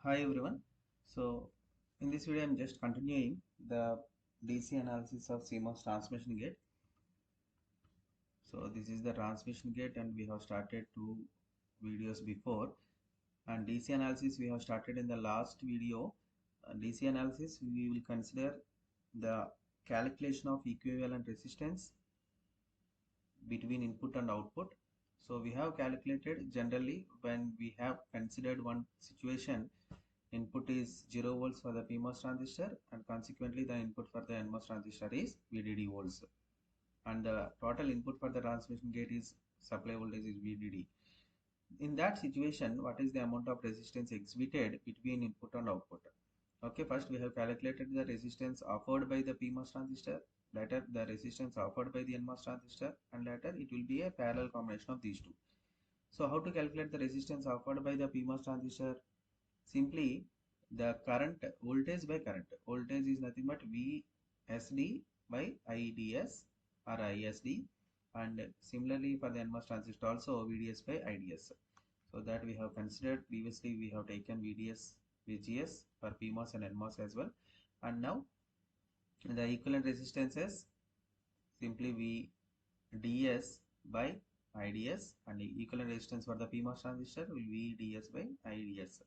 Hi everyone. So in this video I'm just continuing the DC analysis of CMOS transmission gate. So this is the transmission gate and we have started two videos before, and DC analysis we have started in the last video. DC analysis we will consider the calculation of equivalent resistance between input and output. So we have calculated generally when we have considered one situation. Input is 0 volts for the PMOS transistor, and consequently the input for the NMOS transistor is VDD volts, and the total input for the transmission gate is supply voltage is VDD. In that situation, what is the amount of resistance exhibited between input and output? Okay, first we have calculated the resistance offered by the PMOS transistor, later the resistance offered by the NMOS transistor, and later it will be a parallel combination of these two. So how to calculate the resistance offered by the PMOS transistor? Simply the current, voltage by current. Voltage is nothing but VSD by IDS or ISD, and similarly for the NMOS transistor also VDS by IDS. So that we have considered previously, we have taken VDS VGS for PMOS and NMOS as well, and now the equivalent resistances simply VDS by IDS, and the equivalent resistance for the PMOS transistor will be VDS by IDS.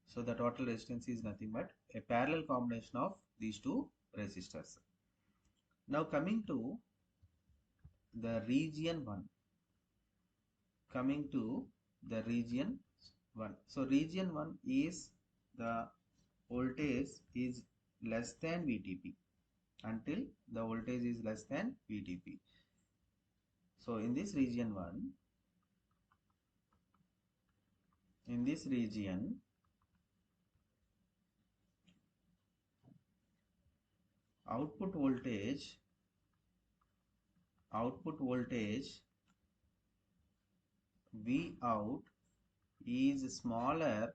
So the total resistance is nothing but a parallel combination of these two resistors. Now coming to the region 1. Coming to the region 1. So region 1 is the voltage is less than VTP until the voltage is less than VTP. So in this region 1, in this region, output voltage V out is smaller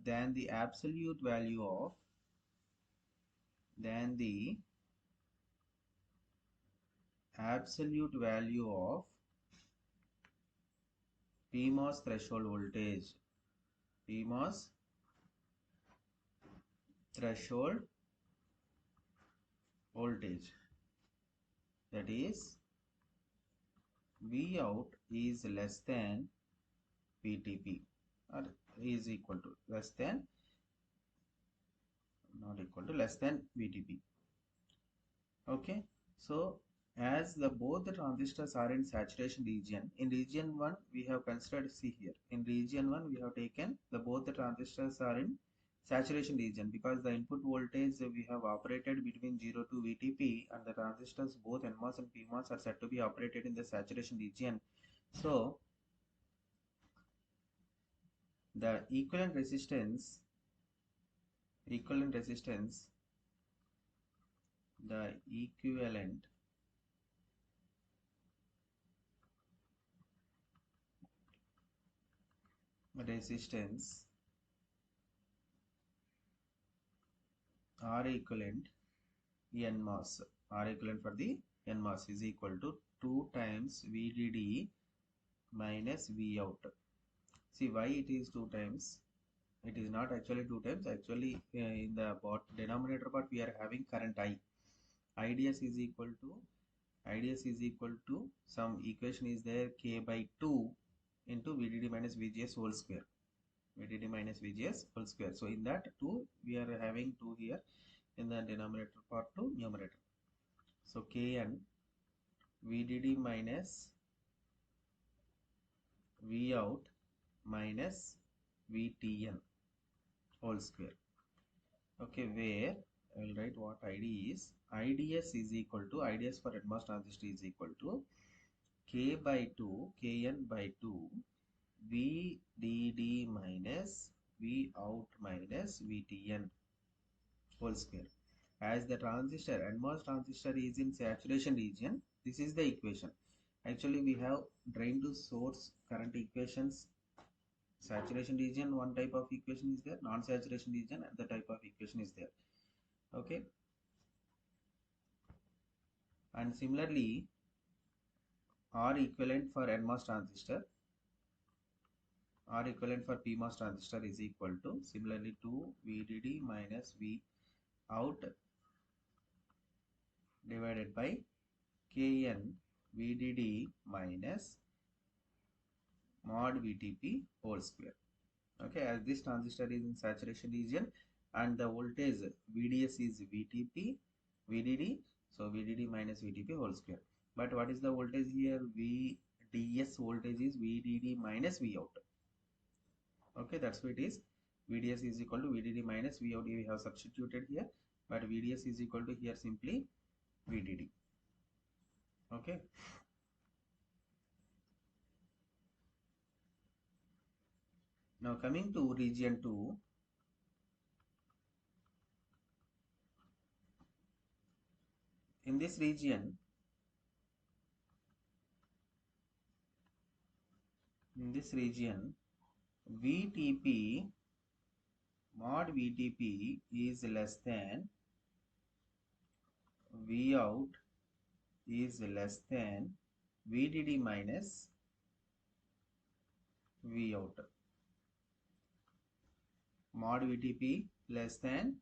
than the absolute value of PMOS threshold voltage. PMOS threshold voltage, that is V out is less than VTP, or is equal to less than, not equal to, less than VTP. Okay, so as the both the transistors are in saturation region, in region 1 we have considered, see here, in region 1 we have taken the both the transistors are in saturation region, because the input voltage we have operated between 0 to VTP, and the transistors both NMOS and PMOS are said to be operated in the saturation region. So the equivalent resistance the equivalent resistance R equivalent NMOS, R equivalent for the NMOS is equal to 2 times VDD minus V out. See why it is 2 times? It is not actually 2 times. Actually, in the denominator part we are having current I. IDS is equal to some equation is there, K by 2 into VDD minus VGS whole square. VDD minus VGS whole square. So in that 2 we are having 2 here in the denominator part to numerator. So Kn VDD minus V out minus VTN whole square. Okay, where I will write what ID is. IDS is equal to, IDS for NMOS transistor is equal to K by 2, Kn by 2 VDD minus V out minus VTN whole square. As the NMOS transistor is in saturation region, this is the equation. Actually we have drain to source current equations. Saturation region one type of equation is there, non-saturation region another type of equation is there. Okay, and similarly R equivalent for NMOS transistor, R equivalent for PMOS transistor is equal to similarly to VDD minus V out divided by Kn VDD minus mod VTP whole square. Okay, as this transistor is in saturation region and the voltage VDS is VTP VDD, so VDD minus VTP whole square. But what is the voltage here? VDS voltage is VDD minus V out. Okay, that's what it is. VDS is equal to VDD minus V out. We have substituted here, but VDS is equal to here simply VDD. Okay. Now coming to region 2, in this region, VTP mod VTP is less than V out is less than VDD minus V out. Mod VTP less than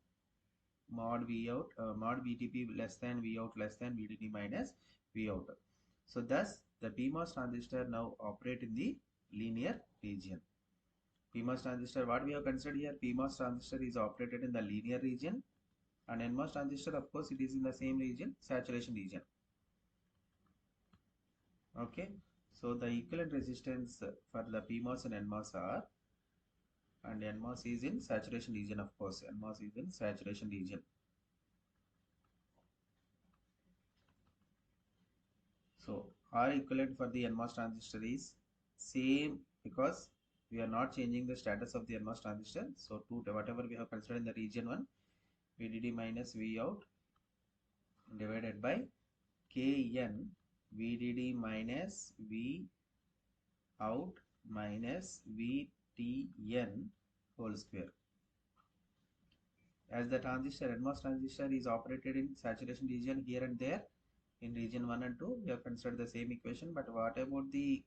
mod V out, mod VTP less than V out less than VDD minus V out. So thus the PMOS transistor now operate in the linear region. PMOS transistor, what we have considered here, PMOS transistor is operated in the linear region, and NMOS transistor, of course, it is in the same region, saturation region. Okay, so the equivalent resistance for the PMOS and NMOS are, and NMOS is in saturation region, of course, NMOS is in saturation region. So R equivalent for the NMOS transistor is same because we are not changing the status of the NMOS transistor. So whatever we have considered in the region 1, VDD minus V out divided by Kn VDD minus V out minus VTN whole square. As the transistor, NMOS transistor is operated in saturation region here and there, in region 1 and 2, we have considered the same equation. But what about the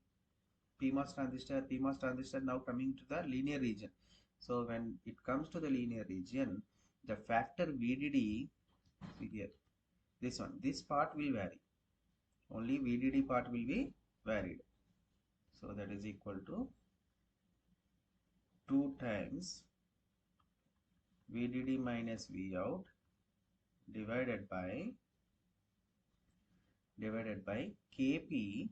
PMOS transistor? PMOS transistor now coming to the linear region. So when it comes to the linear region, the factor VDD, see here, this part will vary. Only VDD part will be varied. So that is equal to 2 times VDD minus V out divided by KP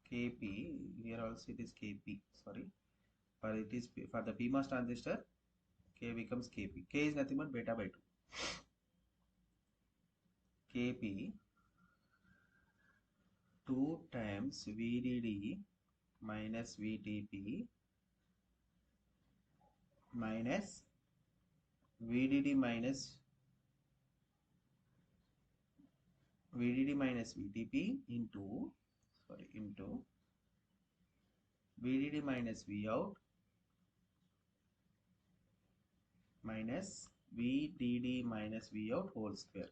here also it is KP, sorry, for it is for the PMOS transistor, K becomes KP. K is nothing but beta by 2. KP 2 times VDD minus VTP minus VDD minus VTP into VDD minus V out minus VDD minus V out whole square.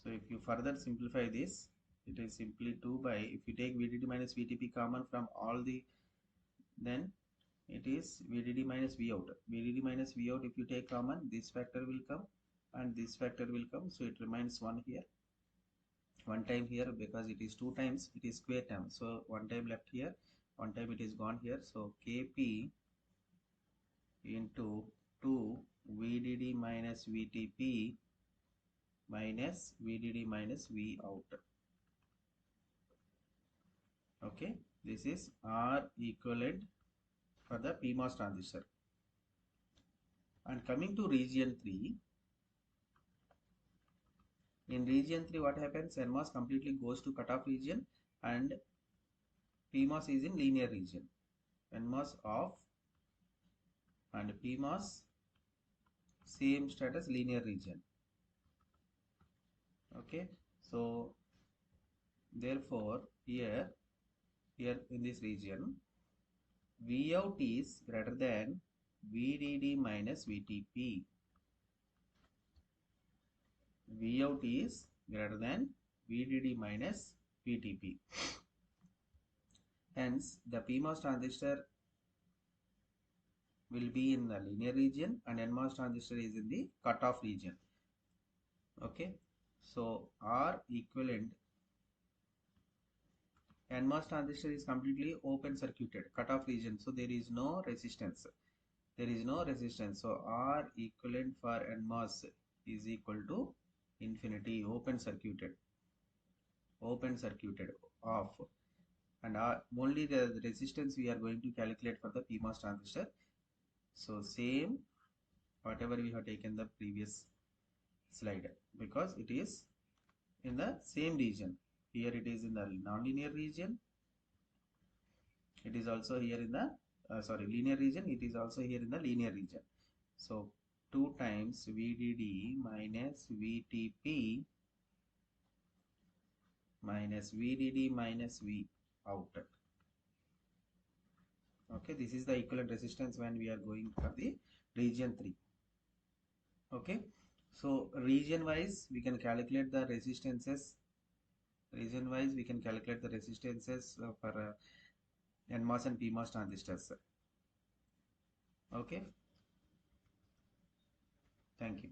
So if you further simplify this, it is simply 2 by, if you take VDD minus VTP common from all the, then it is VDD minus V out. VDD minus V out, if you take common, this factor will come and this factor will come. So it remains 1 here, 1 time here, because it is 2 times, it is square term. So 1 time left here, 1 time it is gone here. So KP into 2 VDD minus VTP minus VDD minus V out. Okay, this is R equivalent for the PMOS transistor. And coming to region 3, in region 3 what happens? NMOS completely goes to cutoff region and PMOS is in linear region. NMOS off and PMOS same status, linear region. Okay, so therefore here in this region, V out is greater than VDD minus VTP. V out is greater than VDD minus VTP. Hence, the PMOS transistor will be in the linear region and NMOS transistor is in the cutoff region. Okay, so R equivalent, NMOS transistor is completely open circuited, cutoff region, so there is no resistance. There is no resistance. So R equivalent for NMOS is equal to infinity, open circuited off. And only the resistance we are going to calculate for the PMOS transistor. So same whatever we have taken the previous slide, because it is in the same region. Here it is in the nonlinear region. It is also here in the linear region. It is also here in the linear region. So 2 times VDD minus VTP minus VDD minus V out. Okay, this is the equivalent resistance when we are going for the region 3. Okay, so region wise we can calculate the resistances. Region wise we can calculate the resistances for NMOS and PMOS transistors. Okay, thank you.